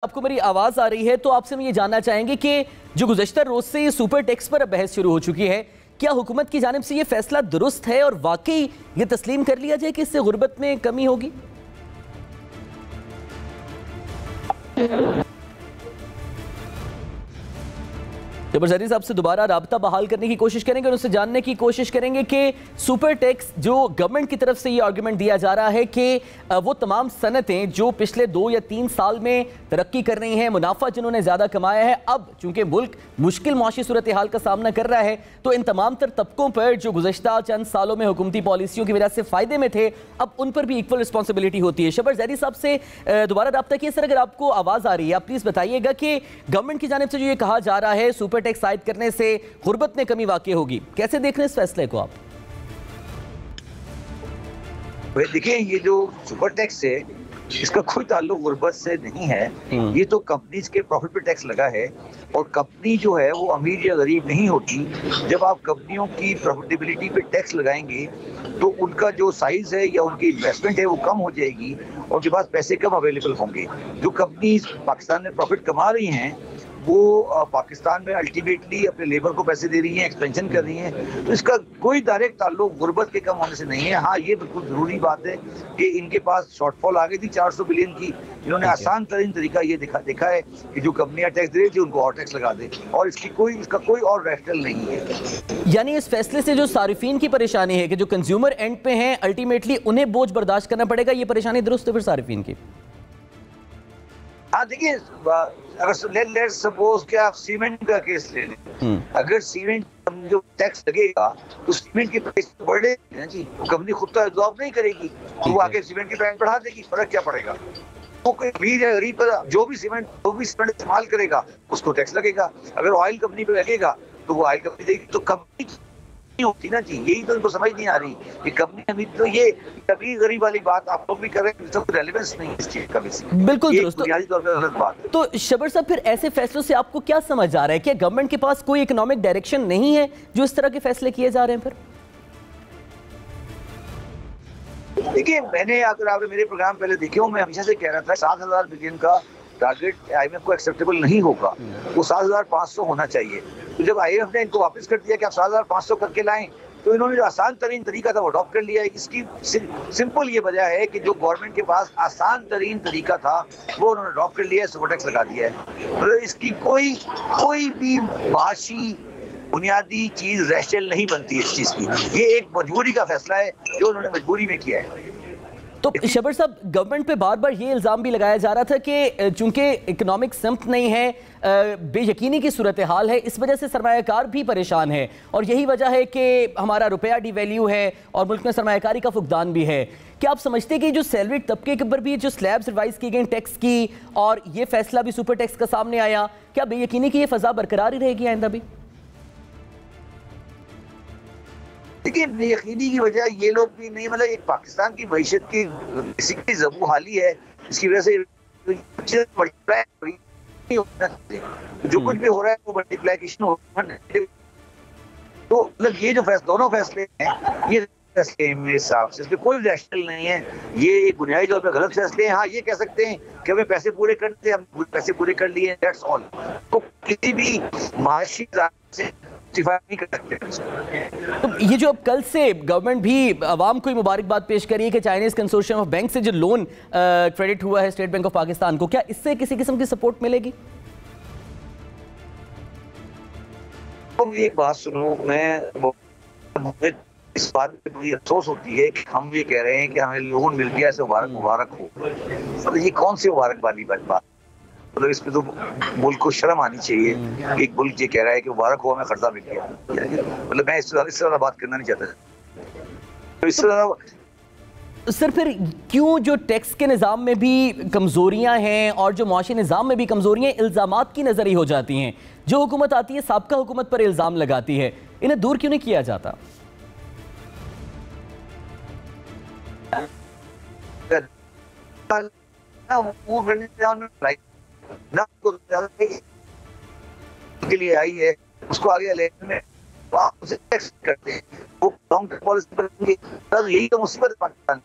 आपको मेरी आवाज आ रही है तो आपसे हम ये जानना चाहेंगे कि जो गुज़श्ता रोज से ये सुपर टैक्स पर बहस शुरू हो चुकी है, क्या हुकूमत की जानिब से ये फैसला दुरुस्त है और वाकई ये तस्लीम कर लिया जाए कि इससे गुर्बत में कमी होगी? जबरदस्ती साहब से दोबारा राब्ता बहाल करने की कोशिश करेंगे और उससे जानने की कोशिश करेंगे कि सुपर टैक्स जो गवर्नमेंट की तरफ से ये आर्गूमेंट दिया जा रहा है कि वो तमाम सनतें जो पिछले 2 या 3 साल में तरक्की कर रही हैं, मुनाफा जिन्होंने ज़्यादा कमाया है, अब चूंकि मुल्क मुश्किल माशी सूरत हाल का सामना कर रहा है तो इन तमाम तर तबकों पर जो गुज़श्ता चंद सालों में हुकूमती पॉलिसियों की वजह से फ़ायदे में थे, अब उन पर भी इक्वल रिस्पॉन्सिबिलिटी होती है। शबर जैदी साहब से दोबारा रब्ता किए सर, अगर आपको आवाज़ आ रही है आप प्लीज़ बताइएगा कि गवर्नमेंट की जानिब से जो ये कहा जा रहा है सुपर टैक्स आयद करने से गुर्बत में कमी वाक़ई होगी, कैसे देख रहे हैं इस फैसले को आप? देखिए, ये जो सुपर टैक्स है इसका कोई ताल्लुक गुर्बत से नहीं है। ये तो कंपनीज के प्रॉफिट पे टैक्स लगा है और कंपनी जो है वो अमीर या गरीब नहीं होती। जब आप कंपनियों की प्रॉफिटेबिलिटी पे टैक्स लगाएंगे तो उनका जो साइज है या उनकी इन्वेस्टमेंट है वो कम हो जाएगी और उनके पास पैसे कम अवेलेबल होंगे। जो कंपनीज पाकिस्तान में प्रॉफिट कमा रही हैं वो पाकिस्तान में अल्टीमेटली अपने लेबर को पैसे दे रही हैं, एक्सपेंशन कर रही हैं, तो इसका कोई डायरेक्ट ताल्लुक गुर्बत के कम होने से नहीं है। हाँ, ये बिल्कुल जरूरी बात है कि इनके पास शॉर्टफॉल आ गई थी 400 बिलियन की। इन्होंने आसान तरीन तरीका ये देखा है कि जो कंपनियां टैक्स दे रही थी उनको और टैक्स लगा दे और इसका कोई और रैशनल नहीं है। यानी इस फैसले से जो सारिफीन की परेशानी है कि जो कंज्यूमर एंड पे हैं, अल्टीमेटली उन्हें बोझ बर्दाश्त करना पड़ेगा, ये परेशानी दुरुस्त है फिर सारिफीन की? हाँ, देखिए, अगर लेट्स सपोज कि आप सीमेंट का केस ले लें, अगर सीमेंट जो टैक्स लगेगा तो सीमेंट की प्राइस बढ़ेगी ना जी, कंपनी खुद तो एब्जॉर्ब नहीं करेगी, तो वो आके सीमेंट की प्राइस बढ़ा देगी, फर्क क्या पड़ेगा? तो कोई अमीर या गरीब जो भी सीमेंट इस्तेमाल करेगा उसको टैक्स लगेगा। अगर ऑयल कंपनी पे लगेगा तो वो ऑयल कंपनी देगी, तो कंपनी होती ना जी। यही तो उनको समझ नहीं आ रही कि कंपनी अभी तो ये कभी गरीब वाली बात आप लोग भी कर रहे हैं, सब रेलेवेंस नहीं है इस चीज का। बिल्कुल ये बुनियादी तौर पर गलत बात है। तो शबर साहब, फिर ऐसे फैसलों से आपको क्या समझ आ रहा है कि गवर्नमेंट के पास कोई इकोनॉमिक डायरेक्शन नहीं है जो इस तरह के फैसले किए जा रहे हैं? फिर देखिए, अगर आपने मेरे प्रोग्राम पहले देखे हो, मैं हमेशा से कह रहा था 7,000 बिलियन का टारगेट आईएमएफ को एक्सेप्टेबल नहीं होगा, वो 7,500 होना चाहिए। तो जब आईएमएफ ने इनको वापस कर दिया कि आप 7,500 करके लाएं, तो इन्होंने जो आसान तरीन तरीका था वो अडॉप्ट कर लिया है। इसकी सिंपल ये वजह है कि जो गवर्नमेंट के पास आसान तरीन तरीका था वो उन्होंने अडॉप्ट कर लिया है, सुपर टैक्स लगा दिया है। तो इसकी कोई भी माशी बुनियादी चीज रैशनल नहीं बनती इस चीज की। ये एक मजबूरी का फैसला है जो उन्होंने मजबूरी में किया है। तो शबर साहब, गवर्नमेंट पे बार बार ये इल्ज़ाम भी लगाया जा रहा था कि चूंकि इकोनॉमिक सिम्त नहीं है, बेयकीनी की सूरत हाल है, इस वजह से सरमायाकार भी परेशान है और यही वजह है कि हमारा रुपया डिवैल्यू है और मुल्क में सरमायाकारी का फुकदान भी है। क्या आप समझते हैं कि जो सैलरी तबके के ऊपर भी जो स्लैब्स रिवाइज की गई टैक्स की और ये फैसला भी सुपर टैक्स का सामने आया, क्या बेयकीनी की ये फजा बरकरार ही रहेगी आइंदा भी? देखिए, बेयकीनी की वजह ये लोग भी नहीं, मतलब एक पाकिस्तान की मईशत की बेसिकली जबू हाली है, इसकी वजह से जो कुछ भी हो रहा है वो मल्टीप्लिकेशन हो रहा है। तो मतलब ये जो दोनों फैसले हैं, ये फैसले मेरे हिसाब से इसमें कोई रैशनल नहीं है। ये एक बुनियादी तौर पर गलत फैसले हैं। हाँ, ये कह सकते हैं कि हमें पैसे पूरे करते, हम पैसे पूरे कर लिए, दैट्स ऑल। तो किसी भी माशी से नहीं कर सकते। तो ये जो अब कल से गवर्नमेंट भी अवाम को मुबारकबाद पेश करी है कि चाइनीज कंसोर्शियम ऑफ बैंक से जो लोन क्रेडिट हुआ है स्टेट बैंक ऑफ पाकिस्तान को, क्या इससे किसी किस्म की सपोर्ट मिलेगी? तो एक बात सुनो, मुझे इस बात पे बड़ी अफसोस होती है कि हम ये कह रहे हैं कि हमें लोन मिल गया, ऐसे मुबारक हो। मतलब ये कौन सी मुबारक वाली बात? मतलब इस पे तो मुल्क को शर्म आनी चाहिए कि एक मुल्क ये कह रहा है कि मुबारक हो हमें कर्जा मिल गया। मतलब मैं इस तरह बात करना नहीं चाहता। तो इस तरह सर, फिर क्यों जो टैक्स के निज़ाम में भी कमज़ोरियां हैं और जो मुआशी निज़ाम में भी कमज़ोरियां इल्ज़ामात की नज़री हो जाती हैं, जो हुकूमत आती है साबका हुकूमत पर इल्ज़ाम लगाती है, इन्हें दूर क्यों नहीं किया जाता? के लिए आई है उसको आगे लेने में टैक्स करते हैं, वो लॉन्ग टर्म पॉलिसी पर यही तो मुसीबत है पाकिस्तान।